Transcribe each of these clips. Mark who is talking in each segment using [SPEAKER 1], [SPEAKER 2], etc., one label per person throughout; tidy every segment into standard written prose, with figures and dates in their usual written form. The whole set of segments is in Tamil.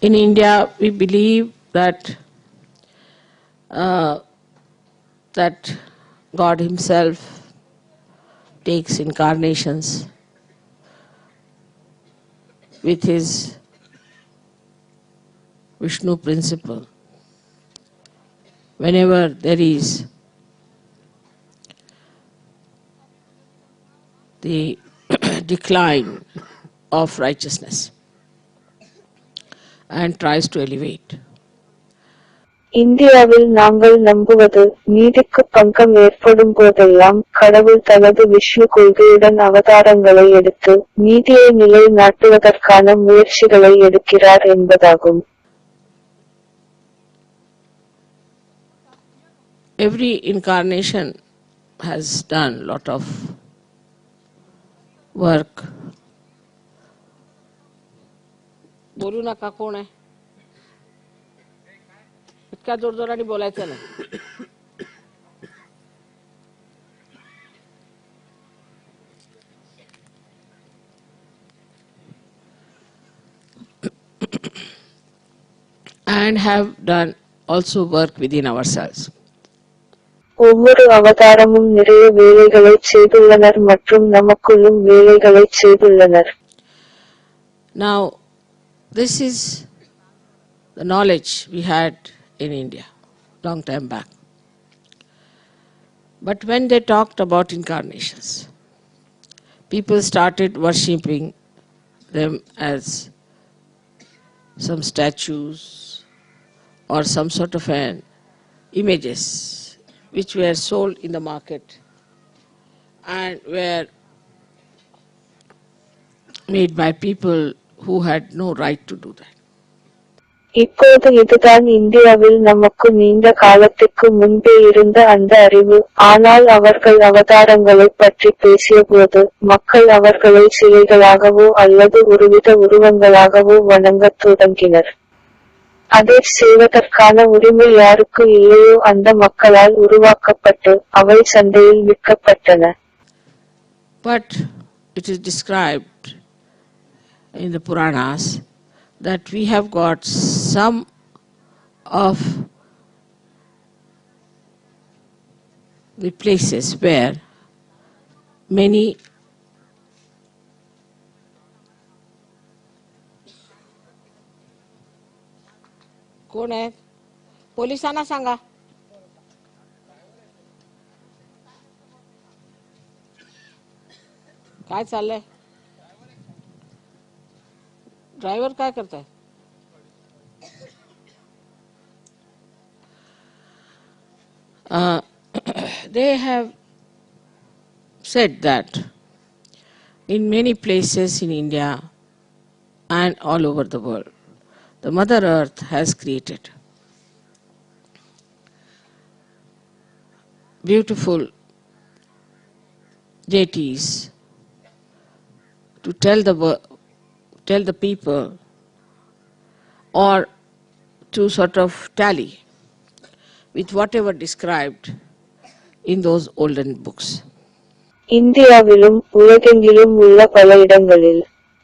[SPEAKER 1] In India, we believe that that God Himself takes incarnations with His Vishnu principle. Whenever there is the decline of righteousness and tries to elevate.
[SPEAKER 2] இந்தியாவில் நாங்கள் நம்புவது நீதிக்கு பங்கம் ஏற்படும் போதெல்லாம் கடவுள் தனது விஷ்ணு கொள்கையுடன் அவதாரங்களை எடுத்து நீதியை நிலை நாட்டுவதற்கான முயற்சிகளை எடுக்கிறார் என்பதாகும்.
[SPEAKER 1] Every incarnation has done a lot of work. बोलू नका कोण आहे इतका जोरजोराने बोलायचं नाही and have done also work within ourselves.
[SPEAKER 2] ஒவ்வொரு அவதாரமும் நிறைய வேலைகளை செய்துள்ளனர் மற்றும் நமக்குள்ளும் வேலைகளை செய்துள்ளனர்.
[SPEAKER 1] Now this is the knowledge we had in India long time back. But when they talked about incarnations, people started worshipping them as some statues or some sort of an images which were sold in the market and were made by people who had no right to do that.
[SPEAKER 2] இப்போது இதுதான் இந்தியாவில் நமக்கு நீண்ட காலத்திற்கு முன்பே இருந்த அந்த அறிவு. ஆனால் அவர்கள் அவதாரங்களை பற்றி பேசியபோது மக்கள் அவர்களை சிலைகளாகவோ அல்லது ஒருவித உருவங்களாகவோ வணங்கத் தொடங்கினர். அதை செய்வதற்கான உரிமை யாருக்கு இல்லையோ அந்த மக்களால் உருவாக்கப்பட்டு அவை சந்தையில் விற்கப்பட்டன.
[SPEAKER 1] But it is described in the Puranas that we have got some of the places where many कोण आहे पोलिसांना सांगा काय चाललंय ड्रायव्हर काय करताय they have said that in many places in India and all over the world the Mother Earth has created beautiful deities to tell the people or to sort of tally with whatever described in those olden books.
[SPEAKER 2] இந்தியாவிலும் உலகெங்கிலும் உள்ள பல இடங்களில்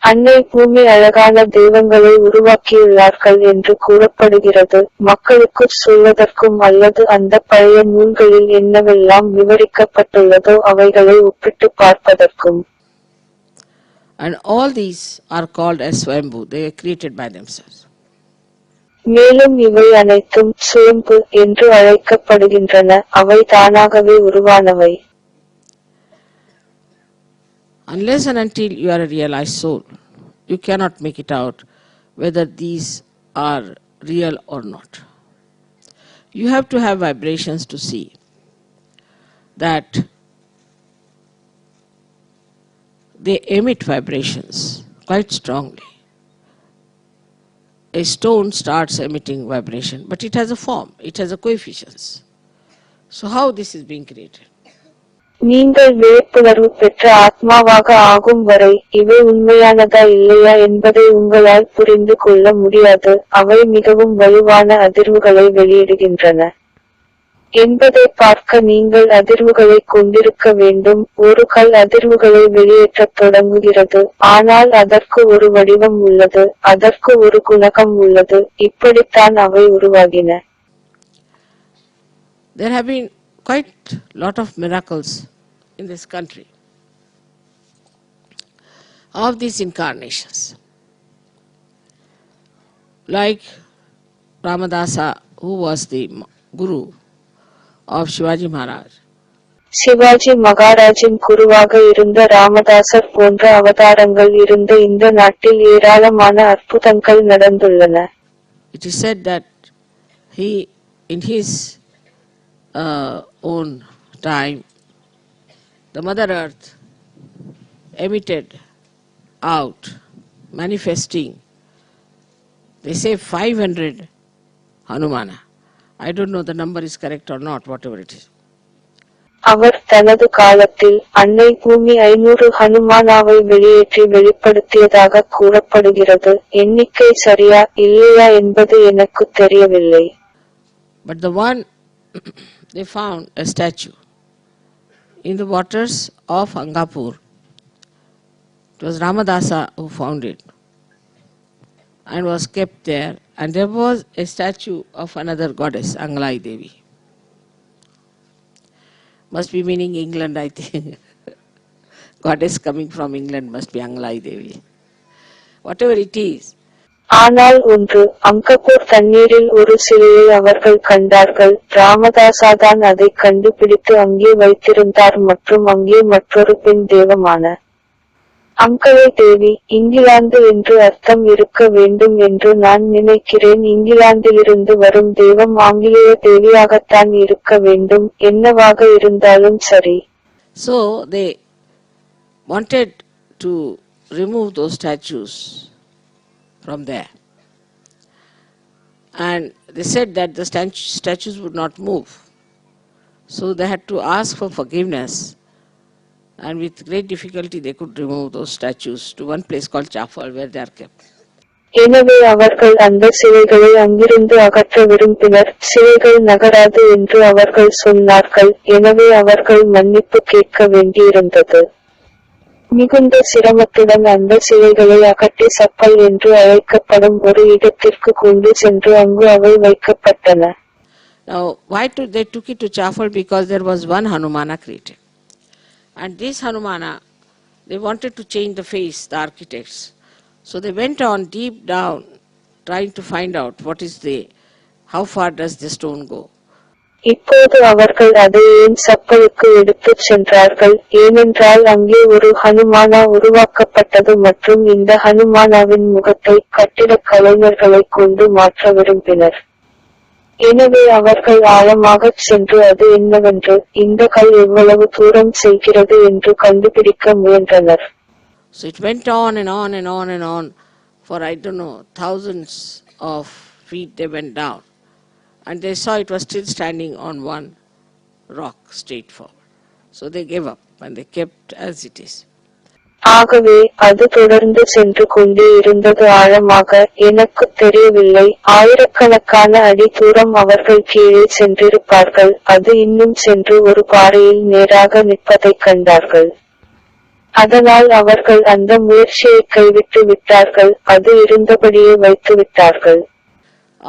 [SPEAKER 2] அன்னை பூமி அழகான தெய்வங்களை உருவாக்கியுள்ளார்கள் என்று கூறப்படுகிறது. மக்களுக்கு சொல்வதற்கும் அல்லது அந்த பழைய நூல்களில் என்னவெல்லாம் விவரிக்கப்பட்டுள்ளதோ அவைகளை ஒப்பிட்டு பார்ப்பதற்கும்.
[SPEAKER 1] And all these are called as Swayambhu. They were created by themselves.
[SPEAKER 2] மேலும் இவை அனைத்தும் சுயம்பு என்று அழைக்கப்படுகின்றன. அவை தானாகவே உருவானவை.
[SPEAKER 1] Unless and until you are a realized soul, you cannot make it out whether these are real or not. You have to have vibrations to see that they emit vibrations quite strongly. A stone starts emitting vibration, but it has a form, it has a coefficients. So how this is being created?
[SPEAKER 2] நீங்கள் விழிப்புணர்வு பெற்ற ஆத்மாவாக ஆகும் வரை இவை உண்மையானதா இல்லையா என்பதை உங்களால் புரிந்து கொள்ள முடியாது. அவை மிகவும் வலுவான அதிர்வுகளை வெளியிடுகின்றன. என்பதை பார்க்க நீங்கள் அதிர்வுகளை கொண்டிருக்க வேண்டும். ஒரு கல் அதிர்வுகளை வெளியேற்றத் தொடங்குகிறது, ஆனால் அதற்கு ஒரு வடிவம் உள்ளது, அதற்கு ஒரு குணகம் உள்ளது. இப்படித்தான் அவை உருவாகின.
[SPEAKER 1] There have been quite a lot of miracles in this country of these incarnations. Like Ramadasa, who was the guru of Shivaji Maharaj.
[SPEAKER 2] Sivaji மகாராஜின் குருவாக இருந்த ராமதாசர் போன்ற அவதாரங்கள் இருந்த இந்த நாட்டில் ஏராளமான அற்புதங்கள் நடந்துள்ளன.
[SPEAKER 1] It is said that he, in his own time, the Mother Earth emitted out, manifesting, they say 500 Hanumana. I don't know the number is correct or not, whatever it is.
[SPEAKER 2] அவர் தனது காலத்தில் அன்னை பூமி 500 ஹனுமானாவை வெளியேற்றி வெளிப்படுத்தியதாக கூறப்படுகிறது. எண்ணிக்கை சரியா இல்லையா என்பது எனக்கு தெரியவில்லை.
[SPEAKER 1] But the one they found a statue in the waters of Angapur. It was Ramadasa who found it and was kept there, and there was a statue of another goddess, Anglai Devi. Must be meaning England, I think. Goddess coming from England must be Anglai Devi. Whatever it is.
[SPEAKER 2] ஆனால் ஒன்று, அங்கப்பூர் தண்ணீரில் ஒரு சிலையை அவர்கள் கண்டார்கள். ராமதாசா தான் அதை கண்டுபிடித்து அங்கே வைத்திருந்தார் மற்றும் அங்கே மற்றொரு பெண் தெய்வமான அங்கலை தேவி, இங்கிலாந்து என்று அர்த்தம் இருக்க வேண்டும் என்று நான் நினைக்கிறேன். இங்கிலாந்திலிருந்து வரும் தெய்வம் ஆங்கிலேய தேவியாகத்தான் இருக்க வேண்டும். என்னவாக இருந்தாலும் சரி.
[SPEAKER 1] So they wanted to remove those statues from there. And they said that the statues would not move. So they had to ask for forgiveness. And with great difficulty they could remove those statues to one place called Chafal where they are kept.
[SPEAKER 2] எனவே அவர்கள் அந்த சிலைகளை அங்கிருந்து அகற்ற விரும்பினர். சிலைகள் நகராது என்று அவர்கள் சொன்னார்கள். எனவே அவர்கள் மன்னிப்பு கேட்க வேண்டியிருந்தது. மிகுந்த சிரமத்துடன் அந்த சிலைகளை அகற்றி சப்பல் என்று அழைக்கப்படும் ஒரு இடத்திற்கு கொண்டு சென்று அங்கு அவை வைக்கப்பட்டன.
[SPEAKER 1] Now, why they took it to Chafal? Because there was one Hanumana created. And this Hanumana, they wanted to change the face, the architects. So they went on deep down, trying to find out how far does the stone go.
[SPEAKER 2] இப்போது அவர்கள் அதை ஏன் சப்பலுக்கு எடுத்துச் சென்றார்கள்? ஏனென்றால் அங்கே ஒரு ஹனுமானா உருவாக்கப்பட்டது மற்றும் இந்த ஹனுமானாவின் முகத்தை கட்டிடக் கலைஞர்களைக் கொண்டு மாற்ற விரும்பினர். எனவே அவர்கள் ஆழமாகச் சென்று அது என்னவென்று, இந்த கல் எவ்வளவு தூரம் செல்கிறது என்று கண்டுபிடிக்க முயன்றனர்.
[SPEAKER 1] So it went on and on and on and on for I don't know thousands of feet they went down. And they saw it was still standing on one rock straight forward. So they gave up and they kept as it is.
[SPEAKER 2] ஆகவே அது தொடர்ந்து சென்று கொண்டே இருந்தது ஆழமாக. எனக்கு தெரியவில்லை, ஆயிரக்கணக்கான அடி தூரம் அவர்கள் கீழே சென்றிருப்பார்கள். அது இன்னும் சென்று ஒரு பாறையில் நேராக நிற்பதைக் கண்டார்கள். அதனால் அவர்கள் அந்த முயற்சியை கைவிட்டு விட்டார்கள். அது இருந்தபடியே வைத்து விட்டார்கள்.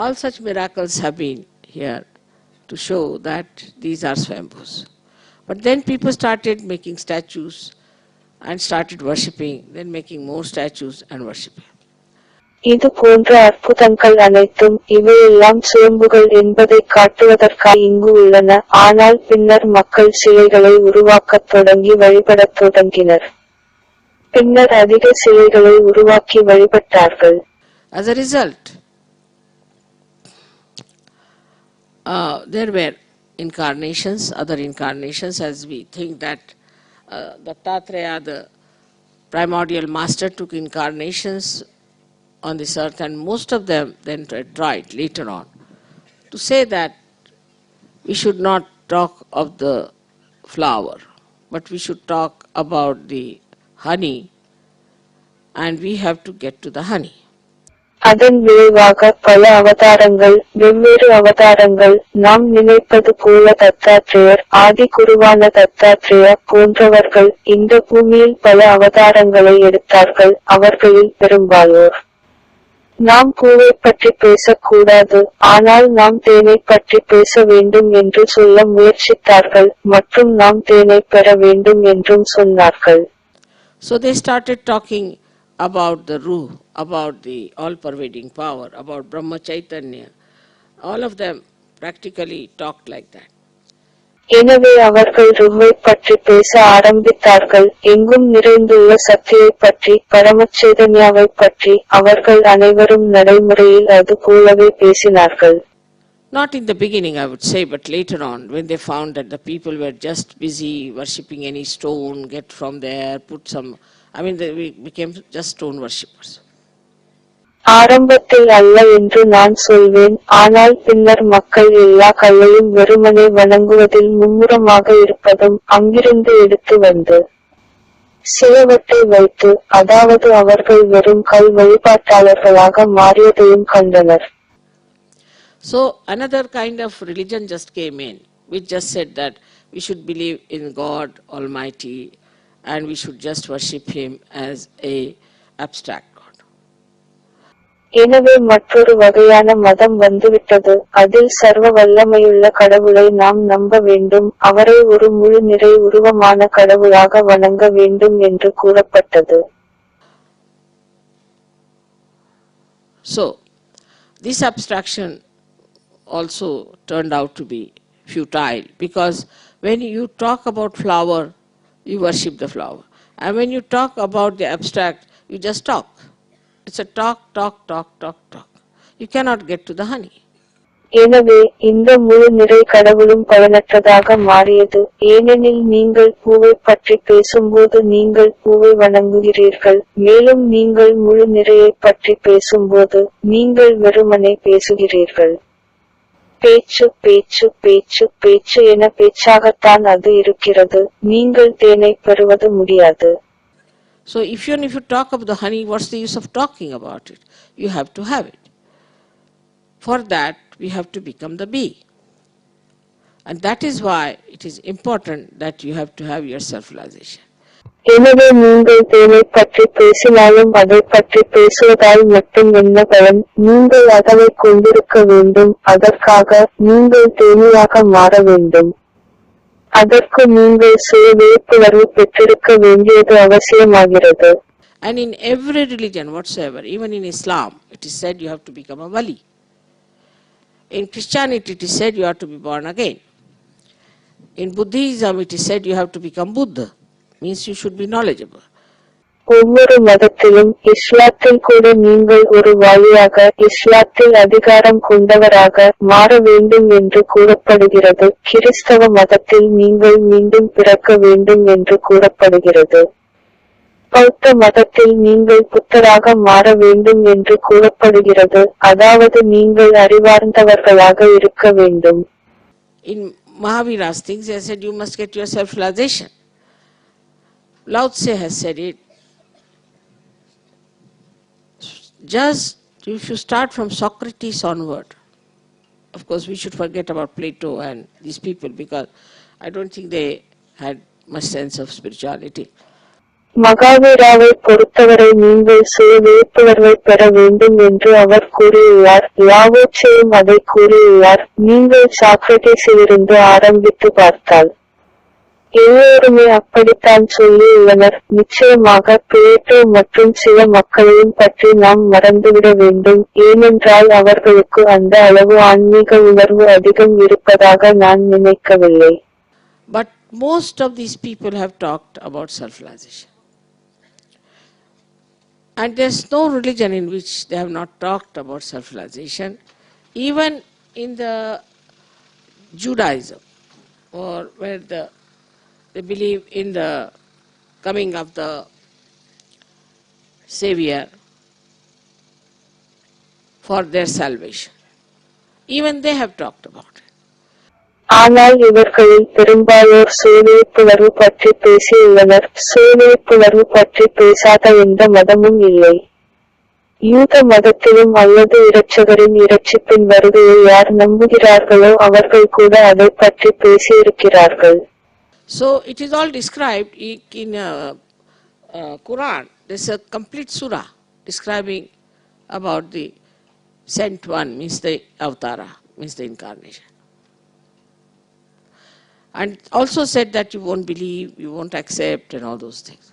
[SPEAKER 1] All such miracles have been here to show that these are Swambhus. But then people started making statues and started worshipping, then making more statues and worshipping.
[SPEAKER 2] இது போன்ற அற்புதங்கள் அனைத்தும் இவையெல்லாம் சுயம்புகள் என்பதை காட்டுவதற்காக இங்கு உள்ளன. ஆனால் பின்னர் மக்கள் சிலைகளை உருவாக்கத் தொடங்கி வழிபடத் தொடங்கினர். பின்னர் அதிக சிலைகளை உருவாக்கி வழிபட்டார்கள்.
[SPEAKER 1] As a result, there were incarnations, other incarnations, as we think that Dattatreya, the primordial master, took incarnations on this earth, and most of them then tried later on to say that we should not talk of the flower, but we should talk about the honey, and we have to get to the honey.
[SPEAKER 2] அதன் விளைவாக பல அவதாரங்கள், வெவ்வேறு அவதாரங்கள், நாம் நினைப்பது போல தத்தாத்ரேயர், ஆதி குருவான தத்தாத்ரேயா போன்றவர்கள் இந்த பூமியில் பல அவதாரங்களை எடுத்தார்கள். அவர்களில் பெரும்பாலோர் நாம் பூவை பற்றி பேசக்கூடாது, ஆனால் நாம் தேனை பற்றி பேச வேண்டும் என்று சொல்ல முயற்சித்தார்கள், மற்றும் நாம் தேனை பெற வேண்டும் என்றும் சொன்னார்கள்.
[SPEAKER 1] So they started talking about the Ruh, about the all-pervading power, about Brahma Chaitanya. All of them practically talked like that.
[SPEAKER 2] எனவே அவர்கள் ருஹ்வை பற்றி பேச ஆரம்பித்தார்கள், எங்கும் நிறைந்துள்ள சக்தியை பற்றி, பரமச்சைதன்யாவை பற்றி. அவர்கள் அனைவரும் நடைமுறையில் அது போலவே பேசினார்கள்.
[SPEAKER 1] Not in the beginning, I would say, but later on, when they found that the people were just busy worshipping any stone, get from there, put some, they became just stone worshippers.
[SPEAKER 2] ஆரம்பத்தில் அல்ல என்று நான் சொல்வேன், ஆனால் பின்னர் மக்கள் எல்லா கல்லையும் வெறுமனே வணங்குவதில் மும்முரமாக இருப்பதும், அங்கிருந்து எடுத்து வந்து சிலவற்றை வைத்து, அதாவது அவர்கள் வெறும் கல் வழிபாட்டாளர்களாக மாறியதையும் கண்டனர்.
[SPEAKER 1] So another kind of religion just came in, which just said that we should believe in God Almighty and we should just worship Him as a abstract God.
[SPEAKER 2] எனவே மற்றொரு வகையான மதம் வந்துவிட்டது, அதில் சர்வ வல்லமையுள்ள கடவுளை நாம் நம்ப வேண்டும், அவரை ஒரு முழு நிறை உருவமான கடவுளாக வணங்க வேண்டும் என்று கூறப்பட்டது.
[SPEAKER 1] So this abstraction also turned out to be futile, because when you talk about flower, you worship the flower, and when you talk about the abstract, you just talk. It's a talk. You cannot get to the honey.
[SPEAKER 2] எனவே இந்த முழு நிறை கடவுளும் பயனற்றதாக மாறியது, ஏனெனில் நீங்கள் பூவை பற்றி பேசும்போது நீங்கள் பூவை வணங்குகிறீர்கள், மேலும் நீங்கள் முழு நிறையை பற்றி பேசும்போது நீங்கள் வெறுமனே பேசுகிறீர்கள். பேச்சு பேச்சு பேச்சு பேச்சு என பேச்சாகத்தான் அது இருக்கிறது, நீங்கள் தேனை பெறுவது முடியாது.
[SPEAKER 1] So even if you talk about the honey, what's the use of talking about it? You have to have it. For that, we have to become the bee. And that is why it is important that you have to have your self-realization.
[SPEAKER 2] எனவே நீங்கள் தேனை பற்றி பேசினாலும் அதை பற்றி பேசுவதால் மட்டும் என்ன பலன்? நீங்கள் அதனை கொண்டிருக்க வேண்டும், அதற்காக நீங்கள் தேனியாக மாற வேண்டும். அதற்கு நீங்கள் சுய விழிப்புணர்வு பெற்றிருக்க வேண்டியது அவசியமாகிறது.
[SPEAKER 1] And in every religion whatsoever, even in Islam, it is said you have to become a wali. In Christianity, it is said you have to be born again. In Buddhism, it is said you have to become Buddha. Means you should be knowledgeable.
[SPEAKER 2] ஒவ்வொரு மதத்திலும், இஸ்லாத்தில் கூட நீங்கள் ஒரு வாலியாக, இஸ்லாத்தில் அதிகாரம் கொண்டவராக மாற வேண்டும் என்று கூறப்படுகிறது. கிறிஸ்தவ மதத்தில் நீங்கள் மீண்டும் பிறக்க வேண்டும் என்று கூறப்படுகிறது. பௌத்த மதத்தில் நீங்கள் புத்தராக மாற வேண்டும் என்று கூறப்படுகிறது, அதாவது நீங்கள் அறிவார்ந்தவர்களாக இருக்க வேண்டும்.
[SPEAKER 1] In Mahavira's things, they said you must get your self-realization. Lao Tse has said it. Just if you start from Socrates onward, of course we should forget about Plato and these people, because I don't think they had much sense of spirituality.
[SPEAKER 2] மகாவீராவை பொறுத்தவரை நீங்கள் சுய விழிப்புணர்வை பெற வேண்டும் என்று அவர் கூறியுள்ளார். லாவோ ட்சேயும் அதை கூறியுள்ளார். நீங்கள் சாக்ரட்டிஸிலிருந்து ஆரம்பித்து பார்த்தால் எல்லோருமே அப்படித்தான் சொல்லியுள்ளனர். நிச்சயமாக பிளேட்டோ மற்றும் சில மக்களையும் பற்றி நாம் மறந்துவிட வேண்டும், ஏனென்றால் அவர்களுக்கு அந்த அளவு ஆன்மீக உணர்வு அதிகம் இருப்பதாக நான் நினைக்கவில்லை.
[SPEAKER 1] But most of these people have talked about self-realization. And there's no religion in which they have not talked about self-realization. Even in the Judaism, or where they believe in the coming of the Savior for their salvation. Even they have talked about it.
[SPEAKER 2] ஆனால் இவர்களில் பெரும்பாலோர் சுயவிழிப்புணர்வு பற்றி பேசியுள்ளனர். சுயவிழிப்புணர்வு பற்றி பேசாத எந்த மதமும் இல்லை. யூத மதத்திலும் அல்லது இரட்சகரின் இரட்சிப்பின் வருகையை யார் நம்புகிறார்களோ அவர்கள் கூட அதைப் பற்றி பேசியிருக்கிறார்கள்.
[SPEAKER 1] So it is all described in Quran. There's a complete surah describing about the sent one, means the avatara, means the incarnation. And also said that you won't believe, you won't accept, and all those things.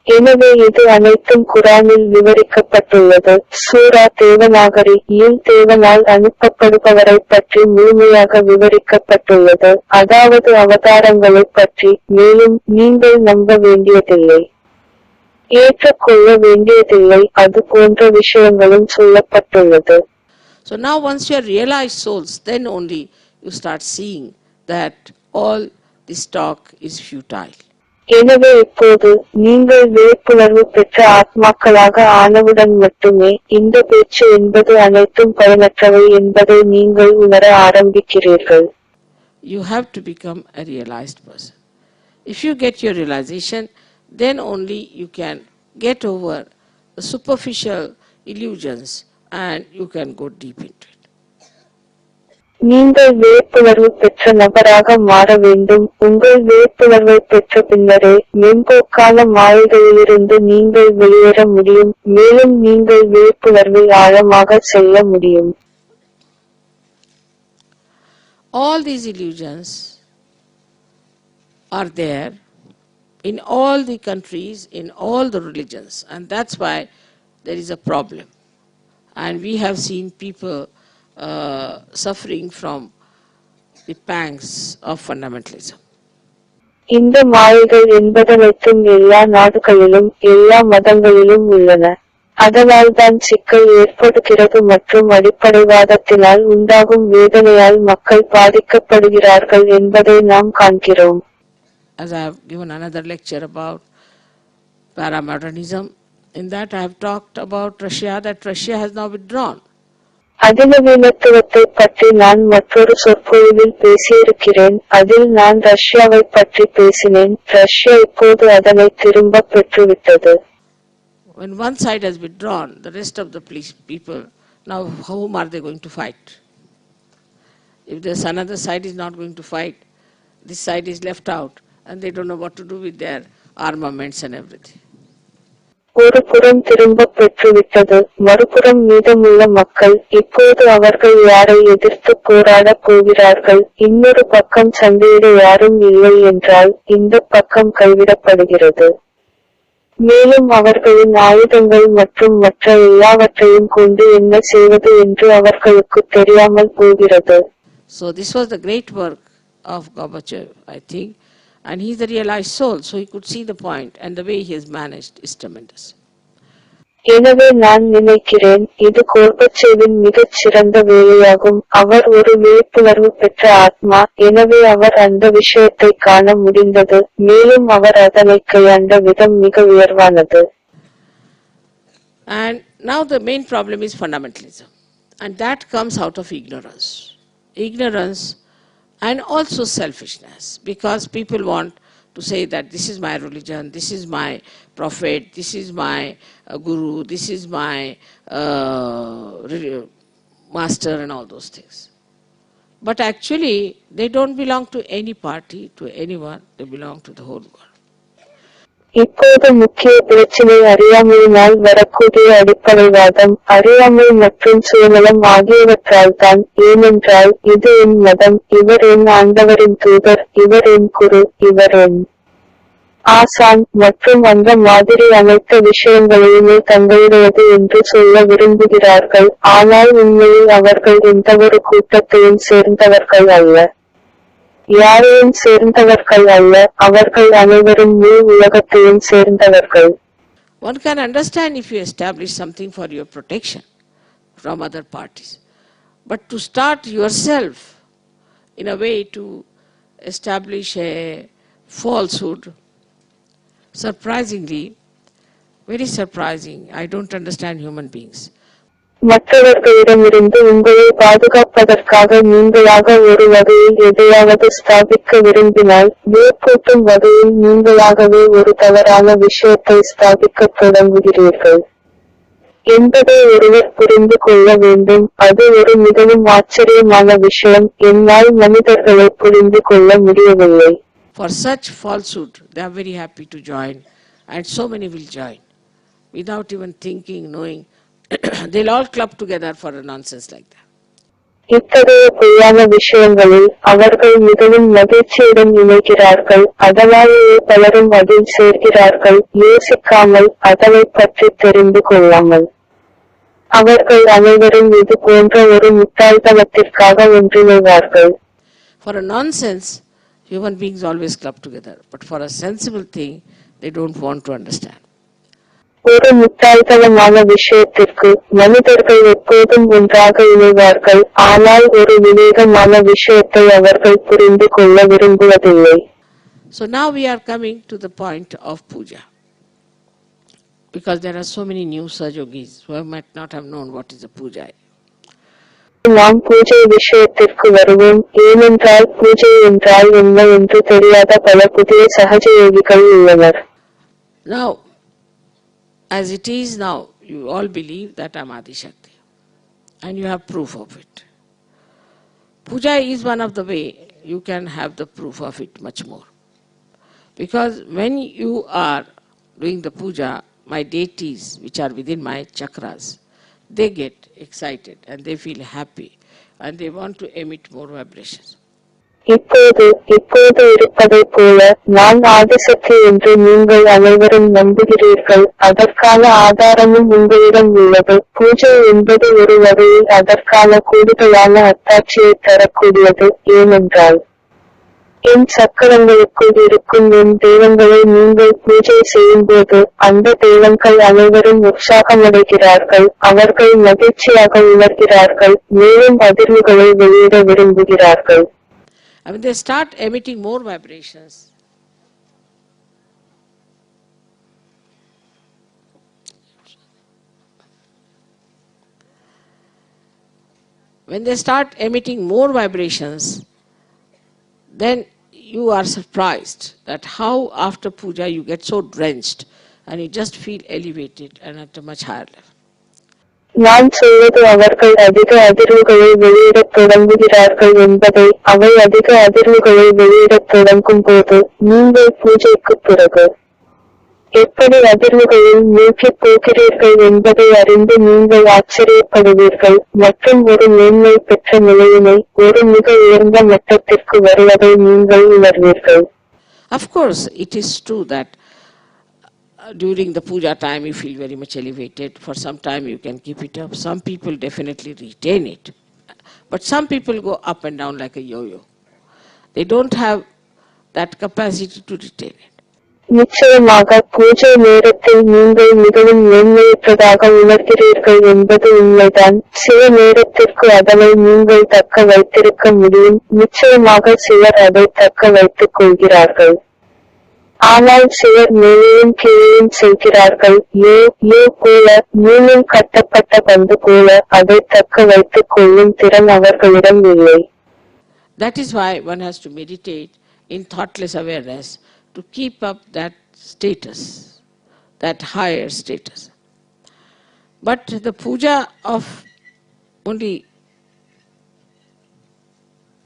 [SPEAKER 2] எனவே இது அனைத்தும் குரானில் விவரிக்கப்பட்டுள்ளது. சூரா தேவநாகரி இல் தேவனால் அனுப்பப்படுபவரைப் பற்றி முழுமையாக விவரிக்கப்பட்டுள்ளது, அதாவது அவதாரங்களைப் பற்றி. மேலும் நீங்கள் நம்ப வேண்டியதில்லை, ஏற்றுக்கொள்ள வேண்டியதில்லை, அது போன்ற விஷயங்களும் சொல்லப்பட்டுள்ளது.
[SPEAKER 1] So now once you are realized souls, then only you start seeing that all this talk is futile.
[SPEAKER 2] எனவே இப்போது நீங்கள் விழிப்புணர்வு பெற்ற ஆத்மாக்களாக ஆனவுடன் மட்டுமே இந்த பேச்சு என்பது அனைத்தும் பயனற்றவை என்பதை நீங்கள் உணர ஆரம்பிக்கிறீர்கள்.
[SPEAKER 1] You have to become a realized person. If you get your realization, then only you can get over the superficial illusions and you can go deep into it.
[SPEAKER 2] நீங்கள் விழிப்புணர்வு பெற்ற நபராக மாற வேண்டும். உங்கள் விழிப்புணர்வை பெற்ற பின்னரே மேம்போக்கான மாயைகளிலிருந்து நீங்கள் வெளியேற முடியும், மேலும் நீங்கள் விழிப்புணர்வில் ஆழமாக செல்ல முடியும்.
[SPEAKER 1] All these illusions are there in all the countries, in all the religions, and that's why there is a problem. And we have seen people suffering from the pangs of fundamentalism.
[SPEAKER 2] இந்த மாயைகள் என்பதனைத்தும் எல்லா நாடுகளிலும் எல்லா மதங்களிலும் உள்ளன. அதனால்தான் சிக்கல் ஏற்படுகிறது மற்றும் அடிப்படைவாதத்தினால் உண்டாகும் வேதனையால் மக்கள் பாதிக்கப்படுகிறார்கள் என்பதை நாம் காண்கிறோம்.
[SPEAKER 1] As I have given another lecture about paramodernism, in that I have talked about Russia, that Russia has now withdrawn.
[SPEAKER 2] அதிநவீனத்துவத்தை பற்றி நான் மற்றொரு சொற்பொழிவில் பேசியிருக்கிறேன். அதில் நான் ரஷ்யாவை பற்றி பேசினேன். ரஷ்யா இப்போது அதனை திரும்ப பெற்றுவிட்டது.
[SPEAKER 1] When one side has withdrawn, the rest of the people, now whom are they going to fight? If there's another side is not going to fight, this side is left out and they don't know what to do with their armaments and everything.
[SPEAKER 2] ஒரு புறம் திரும்ப பெற்றுவிட்டது, மறுபுறம் மீதமுள்ள மக்கள், இப்போது அவர்கள் யாரை எதிர்த்து போராடப் போகிறார்கள்? இன்னொரு பக்கம் சண்டையிட யாரும் இல்லை என்றால் இந்த பக்கம் கைவிடப்படுகிறது. மேலும் அவர்களின் ஆயுதங்கள் மற்றும் மற்ற எல்லாவற்றையும் கொண்டு என்ன செய்வது என்று அவர்களுக்கு தெரியாமல் போகிறது.
[SPEAKER 1] So this was the great work of Gorbachev, I think. And he is a realized soul, so he could see the point, and the way he has managed is tremendous.
[SPEAKER 2] எனவே நான் நினைக்கிறேன் இது கோர்பச்சேவின் மிகச் சிறந்த வேலையாகும். அவர் ஒரு விழிப்புணர்வு பெற்ற ஆத்மா, எனவே அவர் அந்த விஷயத்தை காண முடிந்தது, மேலும் அவர் அதனை கையாண்ட விதம் மிக உயர்வானது.
[SPEAKER 1] And now the main problem is fundamentalism, and that comes out of ignorance. Ignorance and also selfishness, because people want to say that this is my religion, this is my prophet, this is my guru, this is my master and all those things. But actually they don't belong to any party, to anyone, they belong to the whole world.
[SPEAKER 2] இப்போது முக்கிய பிரச்சினை அறியாமையினால் வரக்கூடிய அடிப்படைவாதம், அறியாமை மற்றும் சுயநலம் ஆகியவற்றால்தான். ஏனென்றால் இது என் மதம், இவர் என் ஆண்டவரின் தூதர், இவர் என் குரு, இவர் என் ஆசான், மற்றும் அந்த மாதிரி அனைத்து விஷயங்களையுமே தங்களுடையது என்று சொல்ல விரும்புகிறார்கள். ஆனால் உண்மையில் அவர்கள் எந்தவொரு கூட்டத்தையும் சேர்ந்தவர்கள் அல்ல, யாரையும் சேர்ந்தவர்கள் அல்ல, அவர்கள் அனைவரும் முழு உலகத்தையும் சேர்ந்தவர்கள்.
[SPEAKER 1] One can understand if you establish something for your protection from other parties, but to start yourself in a way to establish a falsehood, surprisingly, very surprising. I don't understand human beings.
[SPEAKER 2] மற்றவர்களிடமிருந்து உங்களை பாதுகாப்பதற்காக நீங்களாக ஒரு வகையில் எதையாவது ஸ்தாபிக்க விரும்பினால், வியப்பூட்டும் வகையில் நீங்களாகவே ஒரு தவறான விஷயத்தை ஸ்தாபிக்கத் தொடங்குகிறீர்கள். என்பதை ஒருவர் புரிந்து கொள்ள வேண்டும். அது ஒரு மிகவும் ஆச்சரியமான விஷயம். என்னால் மனிதர்களை புரிந்து கொள்ள முடியவில்லை.
[SPEAKER 1] For such falsehood, they are very happy to join, and so many will join without even thinking, knowing. They'll all club together for a nonsense like that.
[SPEAKER 2] இத்தகைய பொய்யான விஷயங்களில் அவர்கள் மிகவும் மகிழ்ச்சியுடன் இணைகிறார்கள். அதனாலேயே பலரும் அதில் சேர்கிறார்கள், யோசிக்காமல், அதனைப் பற்றி தெரிந்து கொள்ளாமல். அவர்கள் அனைவரும் இது போன்ற ஒரு முட்டாள்தனத்திற்காக ஒன்றிணைவார்கள்.
[SPEAKER 1] For a nonsense, human beings always club together, but for a sensible thing, they don't want to understand.
[SPEAKER 2] ஒரு முட்டாள்தனமான விஷயத்திற்கு மனிதர்கள் எப்போதும் ஒன்றாக இணைவார்கள், ஆனால் ஒரு விவேகமான விஷயத்தை அவர்கள் புரிந்து கொள்ள விரும்புவதில்லை.
[SPEAKER 1] So now we are coming to the point of puja, because there are so many new Sajogis who might not have known what is a puja.
[SPEAKER 2] நாம் பூஜை விஷயத்திற்கு வருவோம். ஏனென்றால் பூஜை என்றால் என்ன என்று தெரியாத பல புதிய சகஜயோகிகள் உள்ளனர்.
[SPEAKER 1] Now, as it is now, you all believe that I am Adi Shakti, and you have proof of it. Puja is one of the way you can have the proof of it much more. Because when you are doing the puja, my deities, which are within my chakras, they get excited and they feel happy and they want to emit more vibrations.
[SPEAKER 2] இப்போது இருப்பதைப் போல நான் ஆதிசக்தி என்று நீங்கள் அனைவரும் நம்புகிறீர்கள். அதற்கான ஆதாரமும் உங்களிடம் உள்ளது. பூஜை என்பது ஒரு வகையில் அதற்கான கூடுதலான அத்தாட்சியை தரக்கூடியது. ஏனென்றால் என் சக்கரங்களுக்குள் இருக்கும் என் தெய்வங்களை நீங்கள் பூஜை செய்யும்போது அந்த தெய்வங்கள் அனைவரும் உற்சாகமடைகிறார்கள். அவர்கள் மகிழ்ச்சியாக உணர்கிறார்கள், மேலும் அதிர்வுகளை வெளியிட விரும்புகிறார்கள்.
[SPEAKER 1] And when they start emitting more vibrations, then you are surprised that how after puja you get so drenched and you just feel elevated and at a much higher level.
[SPEAKER 2] நான் சொல்வது அவர்கள் அதிக அதிர்வுகளை வெளியிடத் தொடங்குகிறார்கள் என்பதை. அவை அதிக அதிர்வுகளை வெளியிடத் தொடங்கும் போது நீங்கள் பூஜைக்கு பிறகு எப்படி அதிர்வுகளில் மூழ்கிப் போகிறீர்கள் என்பதை அறிந்து நீங்கள் ஆச்சரியப்படுவீர்கள் மற்றும் ஒரு மேன்மை பெற்ற நிலையினை, ஒரு மிக உயர்ந்த மட்டத்திற்கு வருவதை நீங்கள் உணர்வீர்கள்.
[SPEAKER 1] Of course, it is true that during the puja time you feel very much elevated. For some time you can keep it up. Some people definitely retain it. But some people go up and down like a yo-yo. They don't have that capacity to retain it.
[SPEAKER 2] நிச்சயமாக பூஜை நேரத்தில் நீங்கள் மிகவும் மேன்மையற்றதாக உணர்கிறீர்கள் என்பது உண்மைதான். சில நேரத்திற்கு அதனை நீங்கள் தக்க வைத்திருக்க முடியும். நிச்சயமாக சிலர் அதை தக்க வைத்துக் கொள்கிறார்கள். ஆனால் சிலர் மேலேயும் கீழேயும் செல்கிறார்கள். யோ போல, நூலில் கட்டப்பட்ட பந்து போல அதை தக்க வைத்துக் கொள்ளும் திறன் அவர்களிடம் இல்லை.
[SPEAKER 1] That is why one has to meditate in thoughtless awareness to keep up that status, that higher status. But the puja of only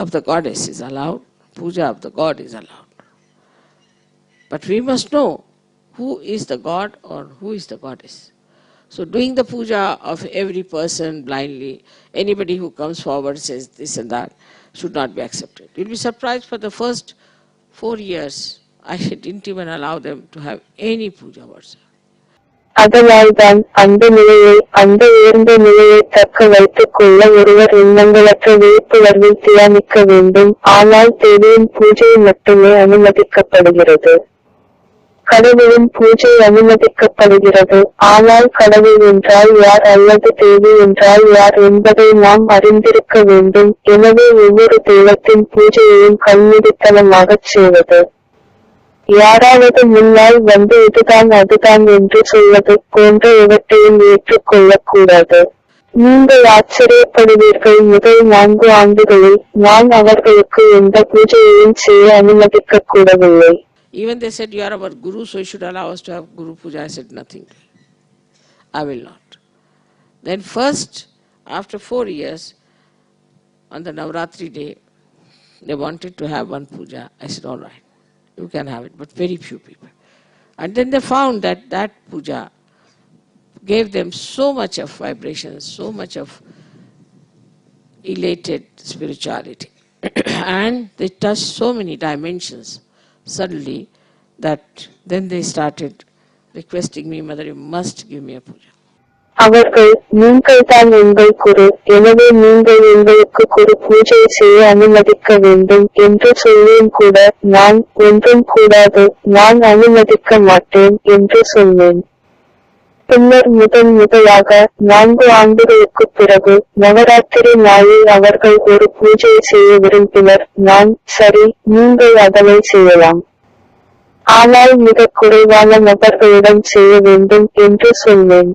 [SPEAKER 1] of the goddess is allowed, puja of the god is allowed. But we must know who is the god or who is the goddess. So doing the puja of every person blindly, anybody who comes forward says this and that, should not be accepted. You'll be surprised, for the first 4 years, I didn't even allow them to have any puja whatsoever.
[SPEAKER 2] அதனால்தான் அந்த நிலையை, அந்த உயர்ந்த நிலையை தக்க வைத்துக் கொள்ள ஒருவர் எண்ணங்களற்ற விழிப்புணர்வில் தியானிக்க வேண்டும். ஆனால் தேவியின் பூஜை மட்டுமே அனுமதிக்கப்படுகிறது. கடவுளின் பூஜை அனுமதிக்கப்படுகிறது. ஆனால் கடவுள் என்றால் யார் அல்லது தேவி என்றால் யார் என்பதை நாம் அறிந்திருக்க வேண்டும். எனவே ஒவ்வொரு தெய்வத்தின் பூஜையையும் கண்மூடித்தனமாகச் செய்வது, யாராவது முன்னால் வந்து இதுதான் அதுதான் என்று சொல்வது போன்ற எவற்றையும் ஏற்றுக்கொள்ளக்கூடாது. நீங்கள் ஆச்சரியப்படுவீர்கள், முதல் 4 ஆண்டுகளில் நான் அவர்களுக்கு எந்த பூஜையையும் செய்ய அனுமதிக்க கூடவில்லை.
[SPEAKER 1] Even they said, you are our guru, so you should allow us to have guru puja. I said, nothing. I will not. Then first, after 4 years, on the Navratri day, they wanted to have one puja. I said, all right, you can have it, but very few people. And then they found that that puja gave them so much of vibration, so much of elated spirituality. And they touched so many dimensions suddenly that then they started requesting me, Mother, you must give me a puja.
[SPEAKER 2] அவர்கள் நீங்கள்தான் எங்கள் குரு, எனவே நீங்கள் எங்களுக்கு குரு பூஜை செய்ய அனுமதிக்க வேண்டும் என்று சொல்லியும் கூட நான் ஒன்றும் கூடாது, நான் அனுமதிக்க மாட்டேன் என்று சொன்னேன். பின்னர் முதலாக 4 ஆண்டுகளுக்குப் பிறகு நவராத்திரி நாளில் அவர்கள் ஒரு பூஜை செய்ய விரும்பினர். நான் சரி, நீங்கள் அதனை செய்யலாம், ஆனால் மிகக் குறைவான நபர்களுடன் செய்ய வேண்டும் என்று சொன்னேன்.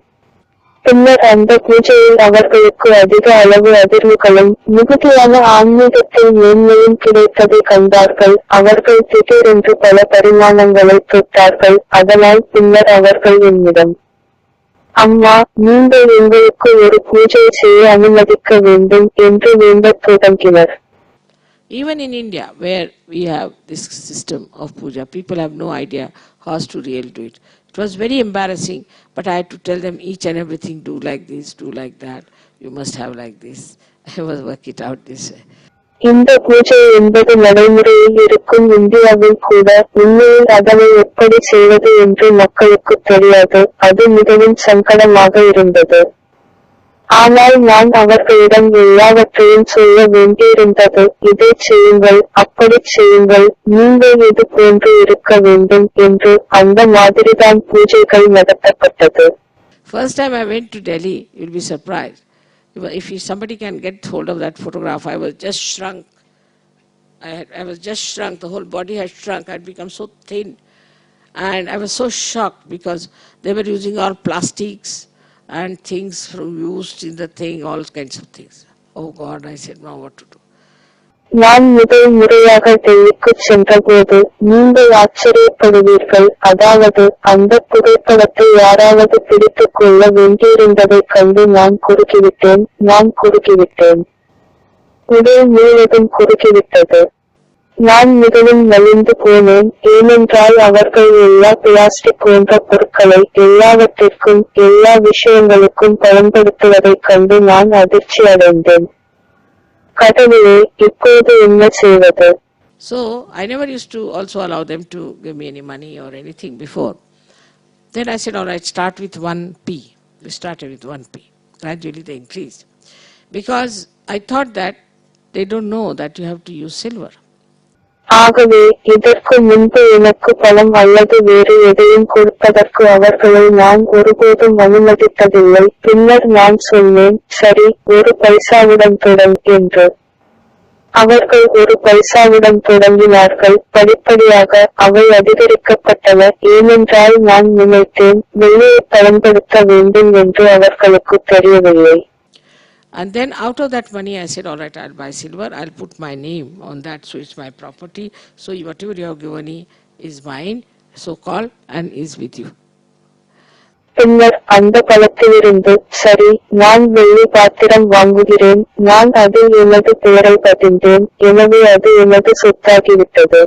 [SPEAKER 2] பின்னர் அந்த பூஜையில் அவர்களுக்கு அதிக அளவு அதிர்வுகளும் மிகுதியான ஆன்மீகத்தில் மேன்மையும் கிடைத்ததை கண்டார்கள். அவர்கள் திடீரென்று பல பரிமாணங்களை தொட்டார்கள். அதனால் பின்னர் அவர்கள் என்னிடம், அம்மா, நீங்கள் எங்களுக்கு ஒரு பூஜை செய்ய அனுமதிக்க வேண்டும் என்று வேண்டத் தொடங்கினர்.
[SPEAKER 1] Even in India, where we have this system of puja, people have no idea how to really do it. It was very embarrassing, but I had to tell them each and everything, do like this, do like that, you must have like this. I was work it out this way.
[SPEAKER 2] இந்த பூஜை என்பது நடைமுறையில் இருக்கும் இந்தியாவில் கூட உண்மையில் அதனை எப்படி செய்வது என்று மக்களுக்கு தெரியாது. அது மிகவும் சங்கடமாக இருந்தது. ஆனால் நான் அவர்களிடம் எல்லாவற்றையும் சொல்ல வேண்டியிருந்தது. இதைச் செய்யுங்கள், அப்படிச் செய்யுங்கள், நீங்கள் இது போன்று இருக்க வேண்டும் என்று. அந்த மாதிரிதான் பூஜைகள் நடத்தப்பட்டது.
[SPEAKER 1] First time I went to Delhi, you'll be surprised. If somebody can get hold of that photograph, I was just shrunk. I was just shrunk. The whole body had shrunk. I'd become so thin. And I was so shocked because they were using all plastics and things used in the thing, all kinds of things. Oh God, I said, now what to do?
[SPEAKER 2] நான் முதல் முறையாக டெல்லிக்கு சென்றபோது நீங்கள் ஆச்சரியப்படுவீர்கள். அதாவது அந்த புகைப்படத்தை யாராவது பிடித்துக் கொள்ள வேண்டியிருந்ததைக் கண்டு நான் குறுக்கிவிட்டேன். உடல் முழுவதும் குறுக்கிவிட்டது. நான் மிகவும் நலிந்து போனேன். ஏனென்றால் அவர்கள் எல்லா பிளாஸ்டிக் போன்ற பொருட்களை எல்லாவற்றிற்கும் எல்லா விஷயங்களுக்கும் பயன்படுத்துவதைக் கண்டு நான் அதிர்ச்சி அடைந்தேன். கடவுளே, இப்போது என்ன செய்வது?
[SPEAKER 1] So I never used to also allow them to give me any money or anything before. Then I said, all right, start with 1p. We started with 1p. Gradually they increased. Because I thought that they don't know that you have to use silver.
[SPEAKER 2] ஆகவே இதற்கு முன்பு எனக்கு பணம் அல்லது வேறு எதையும் கொடுப்பதற்கு அவர்களை நான் ஒருபோதும் அனுமதித்ததில்லை. பின்னர் நான் சொன்னேன், சரி, 1 பைசாவுடன் தொடங்கு என்று. அவர்கள் 1 பைசாவுடன் தொடங்கினார்கள். படிப்படியாக அவை அதிகரிக்கப்பட்டன. ஏனென்றால் நான் நினைத்தேன், வெள்ளியை பயன்படுத்த வேண்டும் என்று அவர்களுக்கு தெரியவில்லை.
[SPEAKER 1] And then out of that money, I said, all right, I'll buy silver. I'll put my name on that, so it's my property. So whatever you have given me is mine, so-called, and is with you.
[SPEAKER 2] பின்னர் அந்த பணத்திலிருந்து, சரி, நான் வெள்ளி பாத்திரம் வாங்குகிறேன், நான் அதில் எனது பெயரை பதிந்தேன், எனவே அது எனது சொத்தாகிவிட்டது.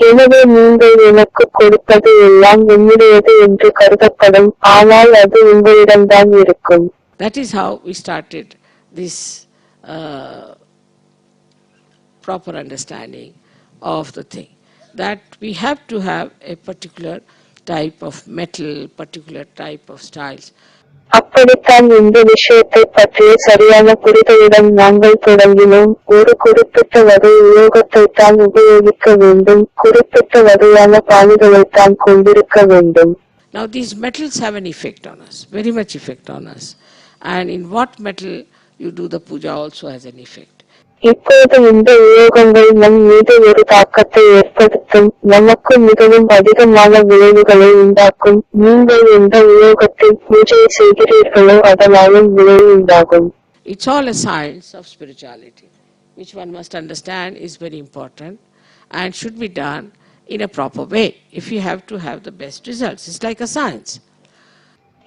[SPEAKER 2] எனவே நீங்கள் எனக்கு கொடுப்பது எல்லாம் என்னுடையது என்று கருதப்படும், ஆனால் அது உங்களிடம்தான் இருக்கும்.
[SPEAKER 1] That is how we started this proper understanding of the thing. That we have to have a particular type of metal, particular type of styles.
[SPEAKER 2] அப்படித்தான் இந்த விஷயத்தை பற்றிய சரியான புரிதலுடன் நாங்கள் தொடங்கினோம். ஒரு குறிப்பிட்ட வகை உலோகத்தைத்தான் உபயோகிக்க வேண்டும், குறிப்பிட்ட வகையான பாணிகளைத்தான் கொண்டிருக்க வேண்டும்.
[SPEAKER 1] Now these metals have an effect on us, very much effect on us. And in what metal you do the puja also has an effect.
[SPEAKER 2] இப்போது இந்த உலோகங்கள் நம் மீது ஒரு தாக்கத்தை ஏற்படுத்தும், நமக்கு மிகவும் அதிகமான விளைவுகளை உண்டாக்கும். நீங்கள் எந்த உலோகத்தில் பூஜை செய்கிறீர்களோ அதனாலும் விளைவு உண்டாகும்.
[SPEAKER 1] It's all a science of spirituality, which one must understand is very important and should be done in a proper way if you have to have the best results. It's like a science.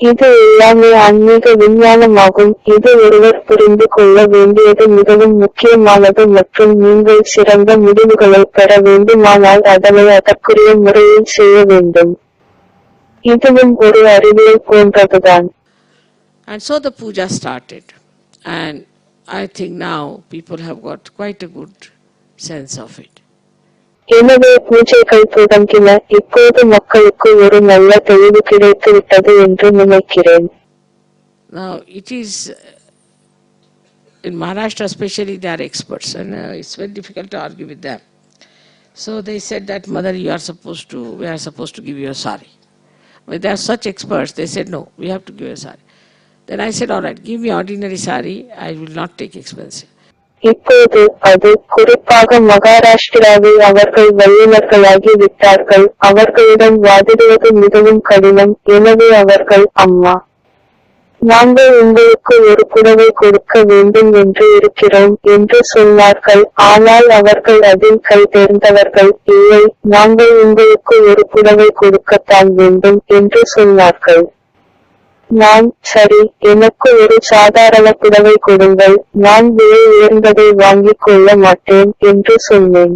[SPEAKER 2] இது எல்லாமே ஆன்மீக விஞ்ஞானமாகும். இது ஒருவர் புரிந்து கொள்ள வேண்டியது மிகவும் முக்கியமானது மற்றும் நீங்கள் சிறந்த முடிவுகளை பெற வேண்டுமானால் அதனை அதற்குரிய முறையில் செய்ய வேண்டும். இதுவும் ஒரு அறிவியல் போன்றதுதான்.
[SPEAKER 1] And so the puja started. And I think now people have got quite a good sense of it.
[SPEAKER 2] எனவே பூஜைகள் தொடங்கின. இப்போது மக்களுக்கு ஒரு நல்ல தெளிவு கிடைத்துவிட்டது என்று நினைக்கிறேன்.
[SPEAKER 1] Now it is in Maharashtra especially they are experts and it's very difficult to argue with them. So they said that mother we are supposed to give you a sari. When they are such experts they said no, we have to give you a sari. Then I said all right, give me ordinary sari, I will not take expensive.
[SPEAKER 2] இப்போது அது குறிப்பாக மகாராஷ்டிராவில் அவர்கள் வல்லுநர்களாகி விட்டார்கள். அவர்களிடம் வாதிடுவது மிகவும் கடினம். எனவே அவர்கள் அம்மா நாங்கள் உங்களுக்கு ஒரு புடவை கொடுக்க வேண்டும் என்று இருக்கிறோம் என்று சொன்னார்கள். ஆனால் அவர்கள் அதில் கை தேர்ந்தவர்கள் இல்லை, நாங்கள் உங்களுக்கு ஒரு புடவை கொடுக்கத்தான் வேண்டும் என்று சொன்னார்கள். நான் சரி, எனக்கு ஒரு சாதாரண புடவை கொடுங்கள், நான் விலை உயர்ந்ததை வாங்கிக் கொள்ள மாட்டேன் என்று சொன்னேன்.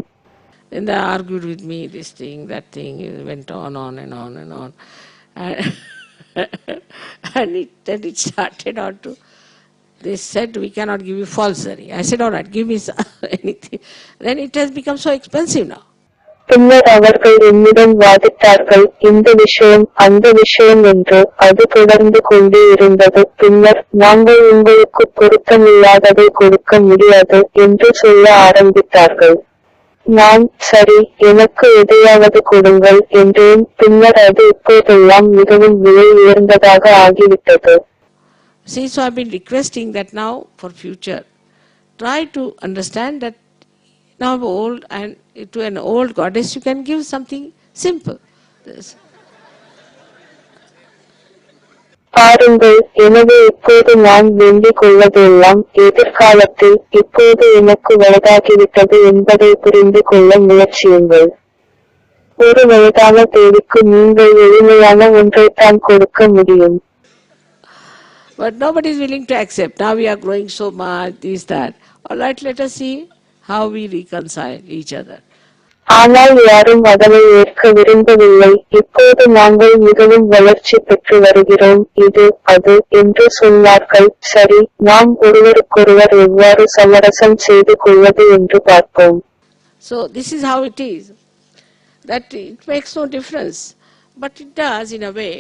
[SPEAKER 1] Then they argued with me, this thing, that thing, it went on and on and on. And then it started out to, they said we cannot give you false sari. I said all right, give me anything. Then it has become so expensive now.
[SPEAKER 2] பின்னர் அவர்கள் என்னிடம் வாதிட்டார்கள், இந்த விஷயம் அந்த விஷயம் என்று. அது தொடர்ந்து கொண்டே இருந்தது. பின்னர் நாங்கள் உங்களுக்கு பொருத்தமில்லாததை கொடுக்க முடியாது என்று சொல்ல ஆரம்பித்தார்கள். நான் சரி, எனக்கு எதையாவது கொடுங்கள் என்றேன். பின்னர் அது இப்போதெல்லாம் மிகவும் விலை உயர்ந்ததாக ஆகிவிட்டது.
[SPEAKER 1] See, so I've been requesting that now for future, try to understand that now old and to an old goddess you can give something simple.
[SPEAKER 2] பாருங்கள், எனவே இப்போது நான் வேண்டிக் கொள்வதெல்லாம் எதிர்காலத்தில் இப்போது எனக்கு வயதாகிவிட்டது என்பதை புரிந்து கொள்ள முயற்சியுங்கள். ஒரு வயதான தேவிக்கு நீங்கள் எளிமையான ஒன்றைத்தான் கொடுக்க முடியும்.
[SPEAKER 1] But nobody is willing to accept. Now we are growing so much, this, that. All right, let us see how we reconcile each other.
[SPEAKER 2] ஆனால் யாரும் அதனை ஏற்க விரும்பவில்லை. இப்போது நாங்கள் மிகவும் வளர்ச்சி பெற்று வருகிறோம், இது அது என்று சொன்னார்கள். சரி, நாம் ஒருவருக்கொருவர் எவ்வாறு சமரசம் செய்து கொள்வது என்று பார்ப்போம்.
[SPEAKER 1] So this is how it is. That it makes no difference, but it does in a way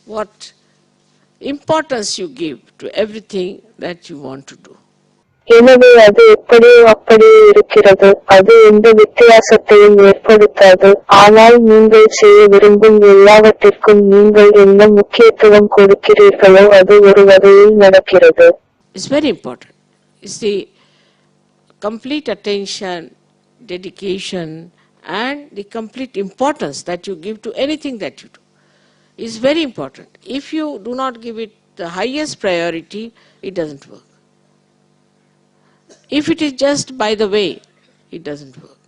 [SPEAKER 1] what importance you give to everything that you want to do.
[SPEAKER 2] எனவே அது எப்படியோ அப்படியே இருக்கிறது. அது எந்த வித்தியாசத்தையும் ஏற்படுத்தாது. ஆனால் நீங்கள் செய்ய விரும்பும் எல்லாவற்றிற்கும் நீங்கள் என்ன முக்கியத்துவம் கொடுக்கிறீர்களோ அது ஒரு வகையில் நடக்கிறது.
[SPEAKER 1] It's very important. It's the complete attention, dedication and the complete importance that you give to anything that you do is very important. If you do not give it the highest priority, it doesn't work. If it is just by the way, it doesn't work.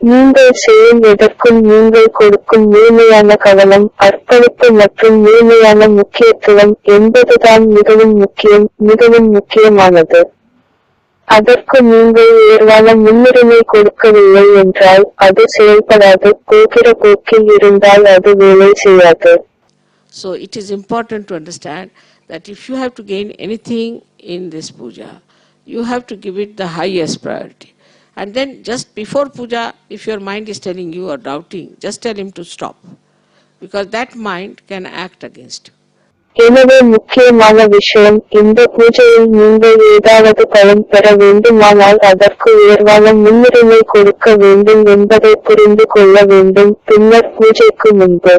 [SPEAKER 2] நீங்கள் செய்யும் எதற்கும் நீங்கள் கொடுக்கும் முழுமையான கவனம், அர்ப்பணிப்பு மற்றும் முழுமையான முக்கியத்துவம் என்பதுதான் மிகவும் முக்கியமானது. அதற்கு நீங்கள் உயர்வான முன்னுரிமை கொடுக்கவில்லை என்றால் அது செயல்படாது. போகிற போக்கில் இருந்தால் அது வேலை செய்யாது.
[SPEAKER 1] So it is important to understand that if you have to gain anything in this puja, you have to give it the highest priority. And then just before puja, if your mind is telling you or doubting, just tell him to stop. Because that mind can act against you.
[SPEAKER 2] எனவே முக்கியமான விஷயம், இந்த பூஜையில் நீங்கள் ஏதாவது பலன் பெற வேண்டுமானால் அதற்கு உயர்வான முன்னுரிமை கொடுக்க வேண்டும் என்பதை புரிந்து கொள்ள வேண்டும். பின்னர் பூஜைக்கு முன்பு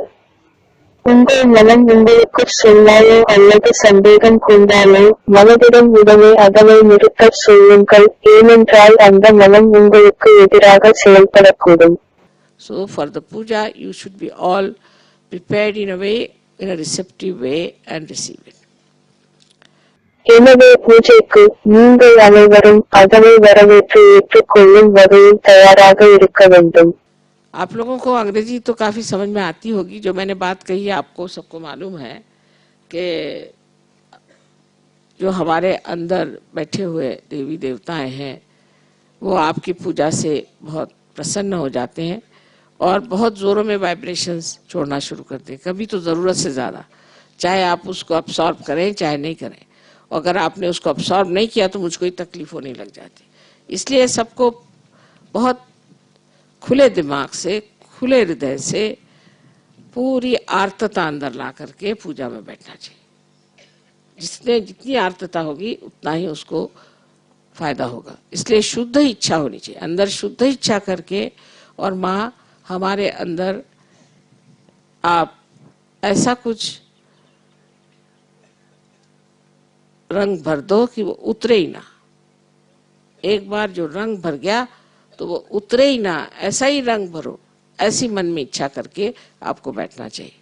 [SPEAKER 2] உங்கள் மனம் உங்களுக்கு சொன்னாலோ அல்லது சந்தேகம் கொண்டாலோ மனதிடம் உடனே அதனை நிறுத்தச் சொல்லுங்கள். ஏனென்றால் அந்த மனம் உங்களுக்கு எதிராக செயல்படக்கூடும்.
[SPEAKER 1] So for the puja, you should be all prepared in a receptive way and receive it.
[SPEAKER 2] எனவே பூஜைக்கு நீங்கள் அனைவரும் அதனை வரவேற்று ஏற்றுக்கொள்ளும் வகையில் தயாராக இருக்க வேண்டும்.
[SPEAKER 1] आप लोगों को अंग्रेजी तो काफी समझ में आती होगी, जो मैंने बात कही है आपको सबको मालूम है, कि जो हमारे अंदर बैठे हुए देवी देवताएं हैं वो आपकी पूजा से बहुत प्रसन्न हो जाते हैं और बहुत जोरों में वाइब्रेशंस छोड़ना शुरू करते हैं, कभी तो ज़रूरत से ज़्यादा, चाहे आप उसको अब्सॉर्ब करें चाहे नहीं करें। और अगर आपने उसको अब्सॉर्ब नहीं किया तो मुझको ही तकलीफ होने लग जाती। इसलिए सबको बहुत खुले दिमाग से, खुले हृदय से, पूरी आर्तता अंदर ला करके पूजा में बैठना चाहिए। जिसने जितनी आर्तता होगी उतना ही उसको फायदा होगा। इसलिए शुद्ध इच्छा होनी चाहिए, अंदर शुद्ध इच्छा करके, और माँ हमारे अंदर आप ऐसा कुछ रंग भर दो कि वो उतरे ही ना। एक बार जो रंग भर गया तो वो उतरे ही ना, ऐसा ही रंग भरो, ऐसी मन में इच्छा करके आपको बैठना चाहिए।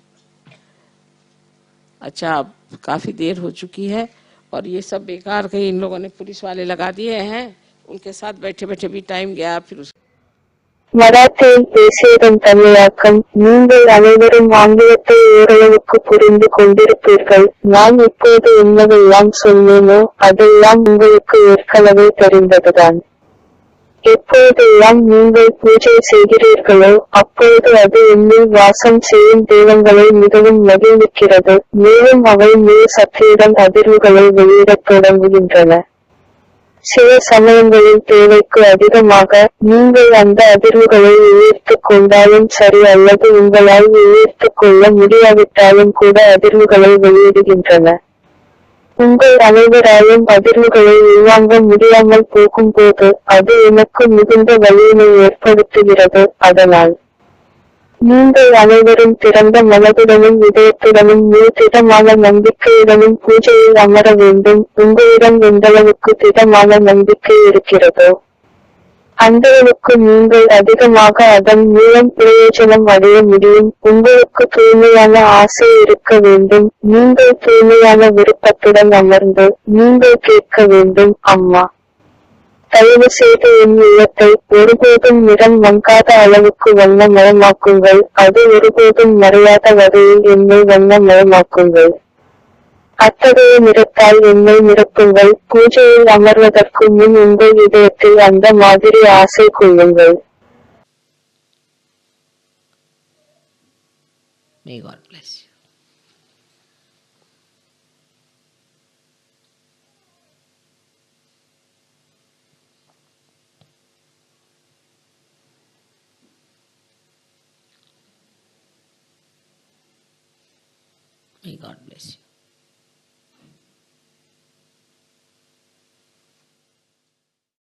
[SPEAKER 1] अच्छा, अब काफी देर हो चुकी है और ये सब बेकार कहीं इन लोगों ने पुलिस वाले लगा दिए हैं, उनके साथ बैठे बैठे भी टाइम गया। फिर
[SPEAKER 2] மராத்தியில் பேசியதன் தமிழாக்கம். நீங்கள் அனைவரும் ஆங்கிலத்தை ஓரளவுக்கு புரிந்து கொண்டிருப்பீர்கள். நான் இப்போது என்னவெல்லாம் சொன்னேனோ அதெல்லாம் உங்களுக்கு ஏற்கனவே தெரிந்ததுதான். எப்போதெல்லாம் நீங்கள் பூஜை செய்கிறீர்களோ அப்போது அது என்னில் வாசம் செய்யும் தெய்வங்களை மிகவும் மகிழ்விக்கிறது. மேலும் அவை முழு சக்தியுடன் அதிர்வுகளை வெளியிடத் தொடங்குகின்றன. சில சமயங்களில் தேவைக்கு அதிகமாக நீங்கள் அந்த அதிர்வுகளை உயர்த்திக் கொண்டாலும் சரி அல்லது உங்களால் உயர்த்திக் கொள்ள முடியாவிட்டாலும் கூட அதிர்வுகளை வெளியிடுகின்றன. உங்கள் அனைவராலும் அதிர்வுகளை உள்வாங்க முடியாமல் போகும்போது அது எனக்கு மிகுந்த வலியினை ஏற்படுத்துகிறது. அதனால் நீங்கள் அனைவரும் திறந்த மனதுடனும் இதயத்துடனும் முழு திடமான நம்பிக்கையுடனும் பூஜையில் அமர வேண்டும். உங்களிடம் எந்தளவுக்கு திடமான நம்பிக்கை இருக்கிறதோ அந்தளவுக்கு நீங்கள் அதிகமாக அதன் மூலம் பிரயோஜனம் அடைய முடியும். உங்களுக்கு தூய்மையான ஆசை இருக்க வேண்டும். நீங்கள் தூய்மையான விருப்பத்துடன் அமர்ந்து நீங்கள் கேட்க வேண்டும், அம்மா தயவு செய்து என் உள்ளத்தை ஒருபோதும் நிறம் மங்காத அளவுக்கு வண்ணமயமாக்குங்கள். அது ஒருபோதும் மறையாத வகையில் என்னை வண்ணமயமாக்குங்கள். அத்தகைய நிறத்தால் என்னை நிரப்புங்கள். பூஜையில் அமர்வதற்கு முன் உங்கள் இதயத்தில் அந்த மாதிரி ஆசை கொள்ளுங்கள்.
[SPEAKER 1] May God bless you. May God bless you.